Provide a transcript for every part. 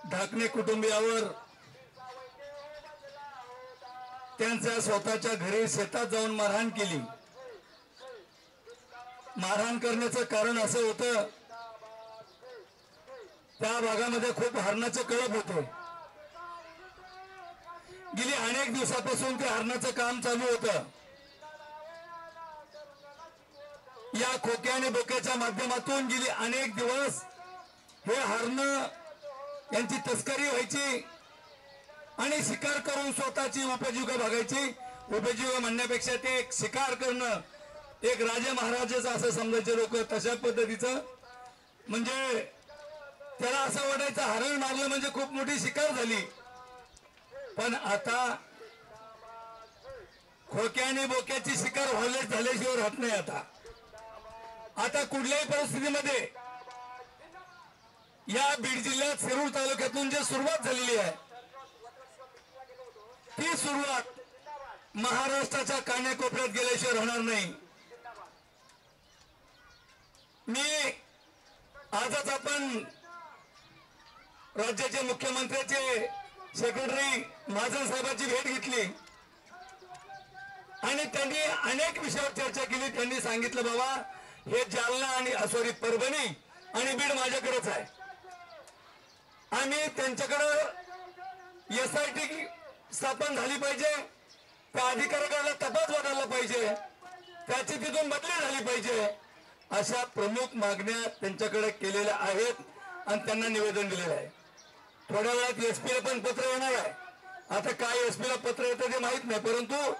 ढाकणे कुटुंबियावर त्यांच्या स्वतःच्या घरी शेतात जाऊन मारहाण केली। मारहाण करण्याचं कारण असं होतं, त्या भागामध्ये खूप हरणाचे कळप होते। गेली अनेक दिवसापासून ते हरणाचं काम चालू होतं। या खोक्या आणि बोक्याच्या माध्यमातून गेली अनेक दिवस हे हरण यांची तस्करी व्हायची आणि शिकार करून स्वतःची उपजीविका भागायची। उपजीविका म्हणण्यापेक्षा ते एक शिकार करणं, एक राजे महाराजाचं असं समजायचे लोक। तशा पद्धतीचं म्हणजे त्याला असं वाटायचं हरण मारलं म्हणजे खूप मोठी शिकार झाली। पण आता खोक्या आणि बोक्याची शिकार झाल्याशिवाय राहत नाही। आता कुठल्याही परिस्थितीमध्ये या बीड जिल्ह्यात शिरूर तालुक्यातून जे सुरुवात झालेली आहे, ती सुरुवात महाराष्ट्राच्या कानाकोपऱ्यात गेल्याशिवाय राहणार नाही। मी आजच आपण राज्याचे मुख्यमंत्र्याचे सेक्रेटरी महाजन साहेबांची भेट घेतली आणि त्यांनी अनेक विषयावर चर्चा केली। त्यांनी सांगितलं बाबा हे जालना आणि परभणी आणि बीड माझ्याकडेच आहे। आम्ही त्यांच्याकडे SIT स्थापन झाली पाहिजे, त्या अधिकाऱ्याला तपास वाढायला पाहिजे, त्याची तिथून बदली झाली पाहिजे, अशा प्रमुख मागण्या त्यांच्याकडे केलेल्या आहेत आणि त्यांना निवेदन दिलेलं आहे। थोड्या वेळात SP ला पण पत्र येणार आहे। आता काय SP ला पत्र येतं ते माहित नाही, परंतु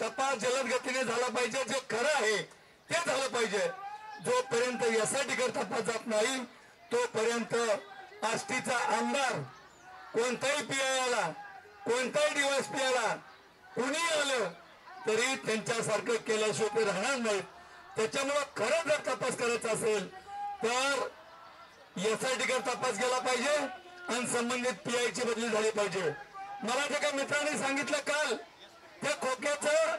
तपास जलद गतीने झाला पाहिजे। जे खरं आहे ते झालं पाहिजे। जोपर्यंत SIT करता तपास जात नाही तोपर्यंत आष्टीचा आमदार कोणताही PI आला, कोणताही DYSP आला, कुणी आलं तरी त्यांच्यासारखं केल्याशिवाय ते राहणार नाहीत। त्याच्यामुळे खरं जर तपास करायचा असेल तर SIT कर तपास केला पाहिजे आणि संबंधित PI ची बदली झाली पाहिजे। मला एका मित्राने सांगितलं काल, त्या खोक्याचं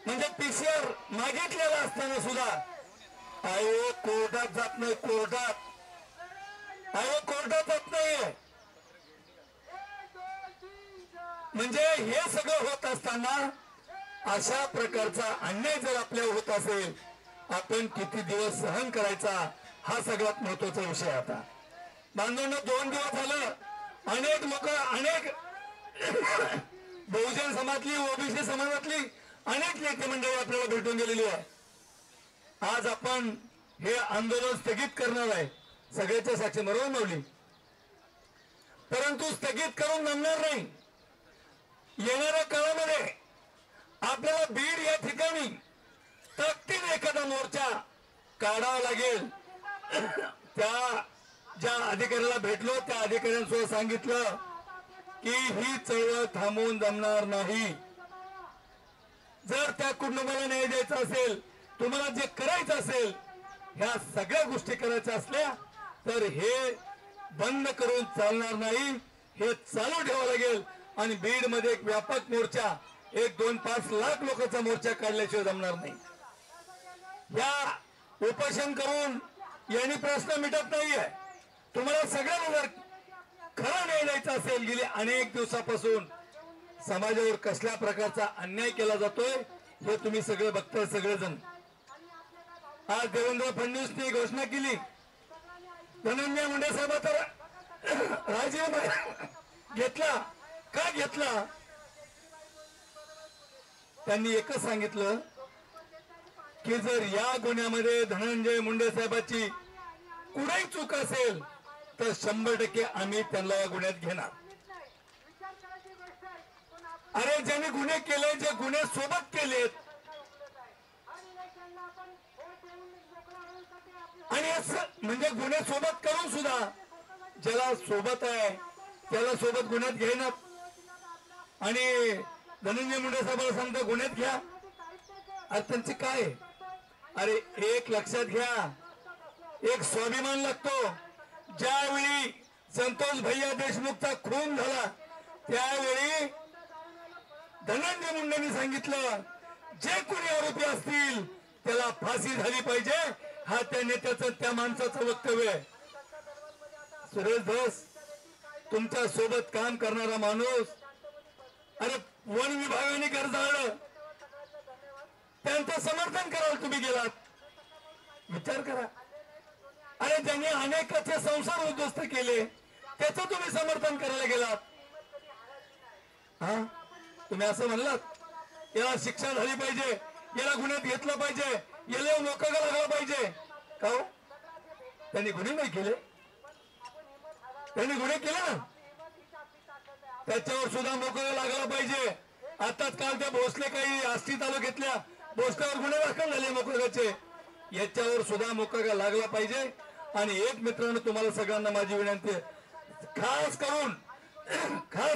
म्हणजे PCR मागितलेलं असताना सुद्धा आयोग कोर्टात जात नाही। आयोग कोर्टात जात नाहीये। म्हणजे हे सगळं होत असताना अशा प्रकारचा अन्याय जर आपल्यावर होत असेल, आपण किती दिवस सहन करायचा, हा सगळ्यात महत्वाचा विषय। आता बांधवांनो 2 दिवस झालं अनेक लोक, अनेक बहुजन समाजातली, OBC समाजातली अनेक नेते मंडळी आपल्याला भेटून गेलेली आहे। आज आपण हे आंदोलन स्थगित करणार आहे, सगळ्याच्या साक्षी बरोबर मावली, परंतु स्थगित करून जमणार नाही। येणाऱ्या काळामध्ये आपल्याला बीड या ठिकाणी ताकदीने एखादा मोर्चा काढावा लागेल। त्या ज्या अधिकाऱ्याला भेटलो त्या अधिकाऱ्यांसोबत सांगितलं की ही चळवळ थांबवून जमणार नाही। जर त्या कुटुंबाला न्याय द्यायचा असेल, तुम्हाला जे करायचं असेल, ह्या सगळ्या गोष्टी करायच्या असल्या तर हे बंद करून चालणार नाही, हे चालू ठेवावं लागेल। आणि बीड मध्ये एक व्यापक मोर्चा, 1-2-5 लाख लोकांचा मोर्चा काढल्याशिवाय जमणार नाही। या उपोषण करून यांनी प्रश्न मिटत नाहीये। तुम्हाला सगळ्यांना जर खरं न्याय द्यायचा असेल, गेली अनेक दिवसापासून समाजावर कसल्या प्रकारचा अन्याय केला जातोय हे तुम्ही सगळे बघताय सगळेजण। आज देवेंद्र फडणवीसनी घोषणा केली, धनंजय मुंडे साहेब तर राजीनामा घेतला। का घेतला? त्यांनी एकच सांगितलं की जर या गुन्ह्यामध्ये धनंजय मुंडे साहेबांची कुठेही चूक असेल तर 100% आम्ही त्यांना या गुन्ह्यात घेणार। अरे ज्यांनी गुन्हे केले, जे गुन्हे सोबत केलेत आणि म्हणजे गुन्हे सोबत करून सुद्धा ज्याला सोबत आहे त्याला सोबत गुन्ह्यात घेणार आणि धनंजय मुंडे साहेबांना सांगतो गुन्ह्यात घ्या। अरे त्यांचे काय? अरे एक लक्षात घ्या, एक स्वाभिमान लागतो। ज्यावेळी संतोष भैया देशमुखचा खून झाला त्यावेळी धनंजय मुंडेंनी सांगितलं जे कोणी आरोपी असतील त्याला फाशी झाली पाहिजे। हा त्या नेत्याचं, त्या माणसाचं वक्तव्य आहे। सुरेश धस तुमच्या सोबत काम करणारा माणूस, अरे वन विभागाने घर जाळलं, त्यांचं समर्थन करायला तुम्ही गेलात. विचार करा. अरे ज्यांनी अनेकाचे संसार उद्ध्वस्त केले त्याचं तुम्ही समर्थन करायला गेलात. हा, तुम्ही असं म्हणलात याला शिक्षा झाली पाहिजे, याला गुन्ह्यात घेतलं पाहिजे, याला मोकागा लागला पाहिजे. का हो? त्यांनी गुन्हे नाही केले, त्यांनी गुन्हे केले ना, त्याच्यावर सुद्धा मोकागा लागला पाहिजे. आताच काल त्या भोसले काही आष्टी तालुक्यातल्या भोसल्यावर गुन्हे दाखल झाले मोकागाचे, याच्यावर सुद्धा मोकागा लागला पाहिजे. आणि एक मित्रांनो, तुम्हाला सगळ्यांना माझी विनंती आहे, खास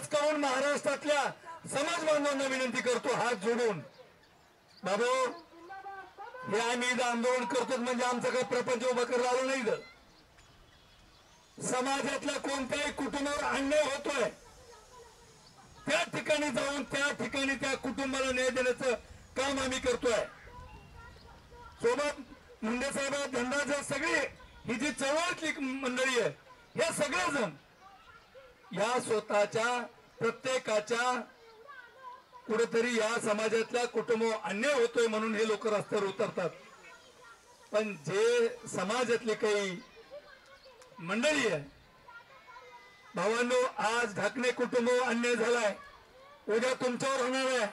करून महाराष्ट्रातल्या समाज बांधवांना विनंती करतो, हात जोडून, बाबू हे आम्ही इथं आंदोलन करतो म्हणजे आमचा काही प्रपंच उभा करायला आलो नाही. समाजातल्या कोणत्याही कुटुंबावर अन्याय होतोय त्या ठिकाणी जाऊन त्या ठिकाणी त्या कुटुंबाला न्याय देण्याचं काम आम्ही करतोय. सोबत मुंडे साहेब, धनराज, सगळे ही जी चळवळीतली मंडळी आहे, हे सगळेजण या स्वतःच्या प्रत्येकाच्या कुठेतरी या समाजातल्या कुटुंब अन्याय होतोय म्हणून हे लोक रस्त्यावर उतरतात. पण जे समाजातली काही मंडळी आहे, भावांनो, आज ढाकणे कुटुंब अन्याय झालाय, उद्या तुमच्यावर होणार आहे.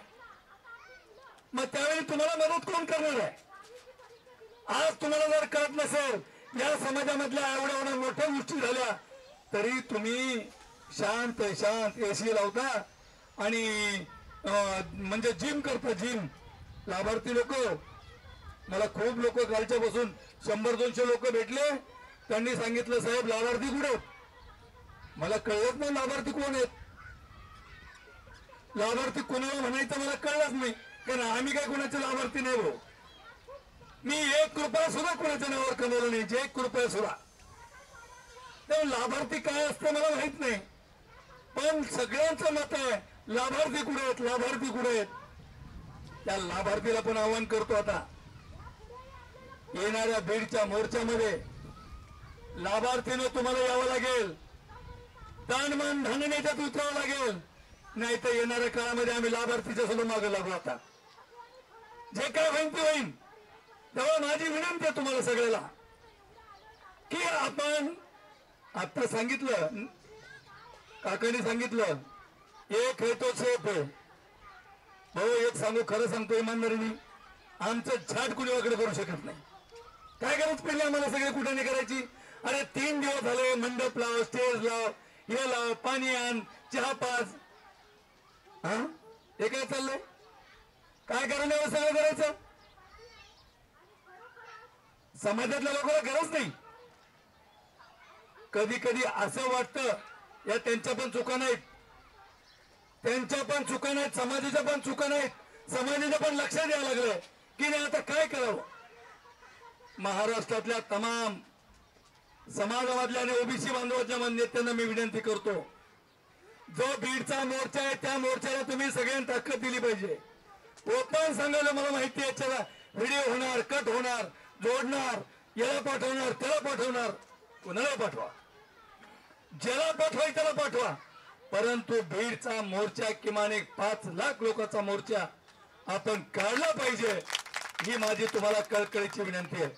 मग त्यावेळी तुम्हाला मदत कोण करणार आहे? आज तुम्हाला जर कळत नसेल या समाजामधल्या एवढ्या मोठ्या गोष्टी झाल्या तरी तुम्ही शांत एसी लावता आणि म्हणजे जिम करता. जिम लाभार्थी लोक, मला खूप लोक कालच्या पासून 100-200 लोक भेटले, त्यांनी सांगितलं साहेब लाभार्थी कुठे? मला कळलंच नाही लाभार्थी कोण आहेत. लाभार्थी कोणाला म्हणायचं मला कळलंच नाही, कारण आम्ही काय कोणाचे लाभार्थी नाही भाऊ. मी 1 रुपया सुद्धा कोणाच्या नावावर कमवलं नाही, 1 रुपया सुद्धा. तर लाभार्थी काय असतं मला माहित नाही, पण सगळ्यांचं मत आहे लाभार्थी कुठे आहेत, लाभार्थी कुठे आहेत. त्या लाभार्थीला पण आवाहन करतो, आता येणाऱ्या बीडच्या मोर्चामध्ये लाभार्थीनं तुम्हाला यावं लागेल, दानमान धन नेत्यात उतरावं लागेल, नाही तर येणाऱ्या काळामध्ये आम्ही लाभार्थीच्या सुद्धा मागे लागू. आता जे काय होईल ते होईल. तेव्हा माझी विनंती आहे तुम्हाला सगळ्याला की आपण आता सांगितलं, काकांनी सांगितलं, एक आहे तो सेफ आहे भाऊ. एक सांगू, खरं सांगतो इमानदारीने, आमचं झाड कुणी वगैरे करू शकत नाही. काय गरज पडली आम्हाला सगळे कुठे करायची? अरे 3 दिवस झाले, मंडप लाव, स्टेज लाव, हे लाव, पाणी आण, चहा पाच. हा, हे काय चाललंय? काय करायला सगळं करायचं? समाजातल्या लोकांना गरज नाही. कधी कधी असं वाटतं या त्यांच्या पण चुका नाहीत, त्यांच्या पण चुका नाहीत, समाजाच्या पण चुका नाहीत. समाजाच्या पण लक्षात द्यायला लागलं की नाही आता काय करावं. महाराष्ट्रातल्या तमाम समाजामधल्या आणि ओबीसी बांधवाच्या नेत्यांना मी विनंती करतो, जो बीडचा मोर्चा आहे त्या मोर्चाला तुम्ही सगळ्यांनी ताकद दिली पाहिजे. ओपन सांगायला मला माहिती आहे, याच्याला व्हिडिओ होणार, कट होणार, जोडणार, याला पाठवणार, त्याला पाठवणार, कोणाला पाठवा, ज्याला पाठवाय त्याला पाठवा, परंतु बीडचा मोर्चा किमान 5 लाख लोकांचा मोर्चा आपण काढला पाहिजे, ही माझी तुम्हाला कळकळीची विनंती आहे.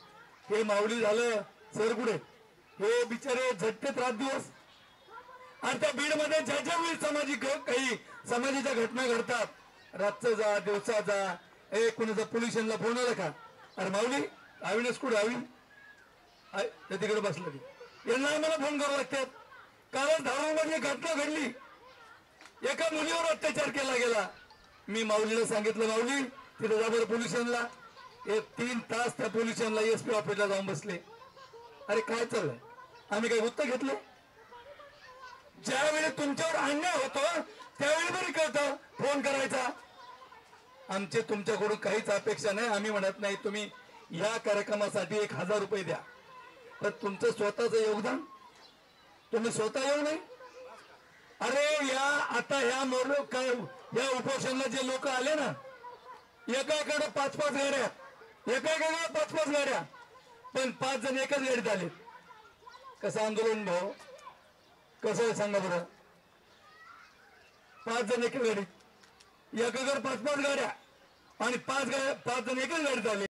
हे माऊली झालं सरगुडे, हे बिचारे झटकेत रात दिवस. आणि त्या बीड मध्ये ज्या ज्या वेळी सामाजिक काही समाजाच्या घटना घडतात, रातचं जा दिवसा जा, ए कोणाचा पोलिसांना फोन आला का, अरे माऊली अविनाश कुठे, त्या तिकडे बसलं की यांना आम्हाला फोन करावं लागतात. कारण धारामध्ये घटना घडली, एका मुलीवर अत्याचार केला गेला. मी माऊलीला सांगितलं, माऊली तिथे जा बरं पोलिसांना. 3 तास त्या पोलिसांना एसपी ऑफिसला जाऊन बसले. अरे काय चाललंय, आम्ही काय उत्तर घेतलं? ज्यावेळी तुमच्यावर अन्याय होतो त्यावेळी बरी कळतं फोन करायचा. आमचे तुमच्याकडून काहीच अपेक्षा नाही. आम्ही म्हणत नाही तुम्ही या कार्यक्रमासाठी 1000 रुपये द्या, तर तुमचं स्वतःचं योगदान तुम्ही स्वतः येऊ नये. अरे या आता ह्या या उपोषणाला जे लोक आले ना, एकाकडे 5-5 गाड्या, एकाकडे 5-5 गाड्या, पण 5 जण एकच गाडीत आले. कसं आंदोलन भाऊ, कसं आहे सांगा बरं. 5 जण एका गाडीत, एकाकडे 5-5 गाड्या आणि 5 जण एकाच गाडीत आले.